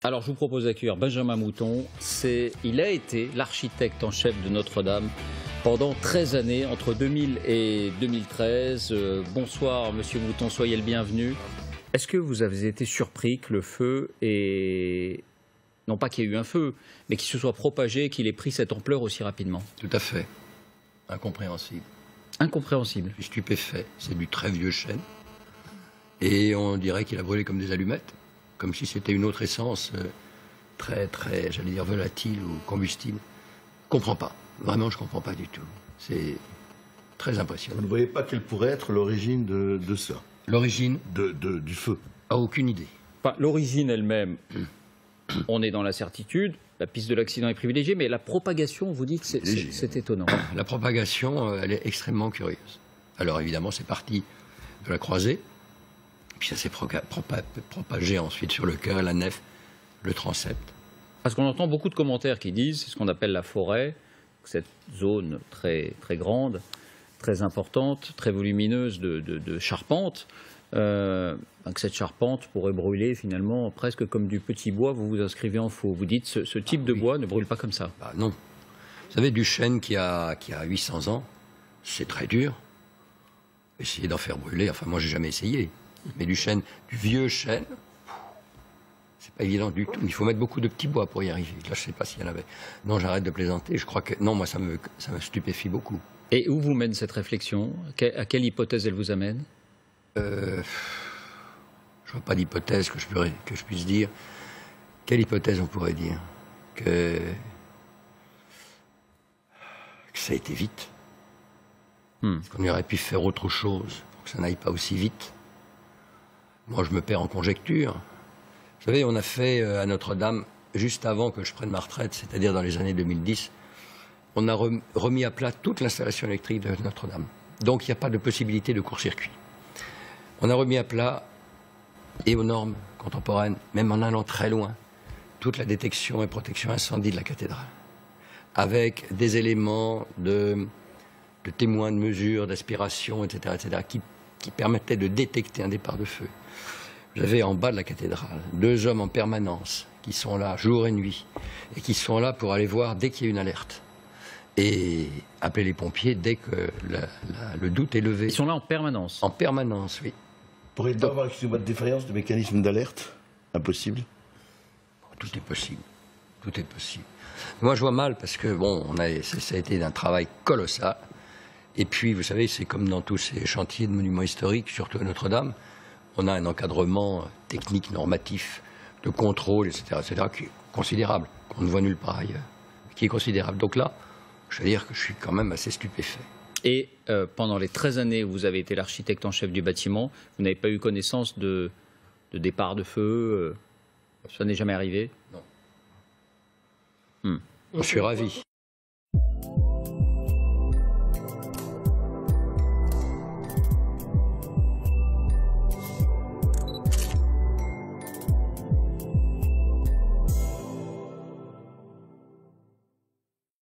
Alors je vous propose d'accueillir Benjamin Mouton. Il a été l'architecte en chef de Notre-Dame pendant 13 années, entre 2000 et 2013. Bonsoir Monsieur Mouton, soyez le bienvenu. Est-ce que vous avez été surpris que le feu ait... non pas qu'il y ait eu un feu, mais qu'il se soit propagé, qu'il ait pris cette ampleur aussi rapidement? Tout à fait. Incompréhensible. Incompréhensible. Je suis stupéfait. C'est du très vieux chêne. Et on dirait qu'il a brûlé comme des allumettes, comme si c'était une autre essence très, j'allais dire, volatile ou combustible. Je comprends pas. Vraiment, je comprends pas du tout. C'est très impressionnant. Vous ne voyez pas quelle pourrait être l'origine de ça? L'origine du feu? a aucune idée. Enfin, l'origine elle-même, on est dans l'incertitude. La piste de l'accident est privilégiée, mais la propagation, vous dites, c'est étonnant. La propagation, elle est extrêmement curieuse. Alors évidemment, c'est parti de la croisée. Puis ça s'est propagé ensuite sur le chœur, la nef, le transept. Parce qu'on entend beaucoup de commentaires qui disent, c'est ce qu'on appelle la forêt, cette zone très, très grande, très importante, très volumineuse de charpente, que cette charpente pourrait brûler finalement presque comme du petit bois. Vous vous inscrivez en faux. Vous dites ce type de bois ne brûle pas comme ça. Bah non. Vous savez, du chêne qui a 800 ans, c'est très dur. Essayer d'en faire brûler, enfin moi j'ai jamais essayé. Mais du vieux chêne, c'est pas évident du tout. Il faut mettre beaucoup de petits bois pour y arriver. Là, je sais pas s'il y en avait. Non, j'arrête de plaisanter. Je crois que non, moi, ça me stupéfie beaucoup. Et où vous mène cette réflexion? À quelle hypothèse elle vous amène? Je vois pas d'hypothèse que je puisse dire. Quelle hypothèse on pourrait dire? Que ça a été vite. Qu'on aurait pu faire autre chose pour que ça n'aille pas aussi vite. Moi, je me perds en conjecture. Vous savez, on a fait à Notre-Dame, juste avant que je prenne ma retraite, c'est-à-dire dans les années 2010, on a remis à plat toute l'installation électrique de Notre-Dame. Donc, il n'y a pas de possibilité de court-circuit. On a remis à plat, et aux normes contemporaines, même en allant très loin, toute la détection et protection incendie de la cathédrale, avec des éléments de témoins de mesure, d'aspiration, etc., qui permettaient de détecter un départ de feu. Vous avez en bas de la cathédrale 2 hommes en permanence qui sont là jour et nuit et qui sont là pour aller voir dès qu'il y a une alerte et appeler les pompiers dès que le doute est levé. Ils sont là en permanence? En permanence, oui. Pourrait-il avoir, excusez-moi, de défaillance de mécanisme d'alerte? Impossible? Tout est possible. Tout est possible. Moi, je vois mal parce que, bon, ça a été un travail colossal. Et puis, vous savez, c'est comme dans tous ces chantiers de monuments historiques, surtout à Notre-Dame, on a un encadrement technique, normatif, de contrôle, etc., qui est considérable, qu'on ne voit nulle part ailleurs, qui est considérable. Donc là, je veux dire que je suis quand même assez stupéfait. Et pendant les 13 années où vous avez été l'architecte en chef du bâtiment, vous n'avez pas eu connaissance de départ de feu? Ça n'est jamais arrivé? Non. Je suis ravi.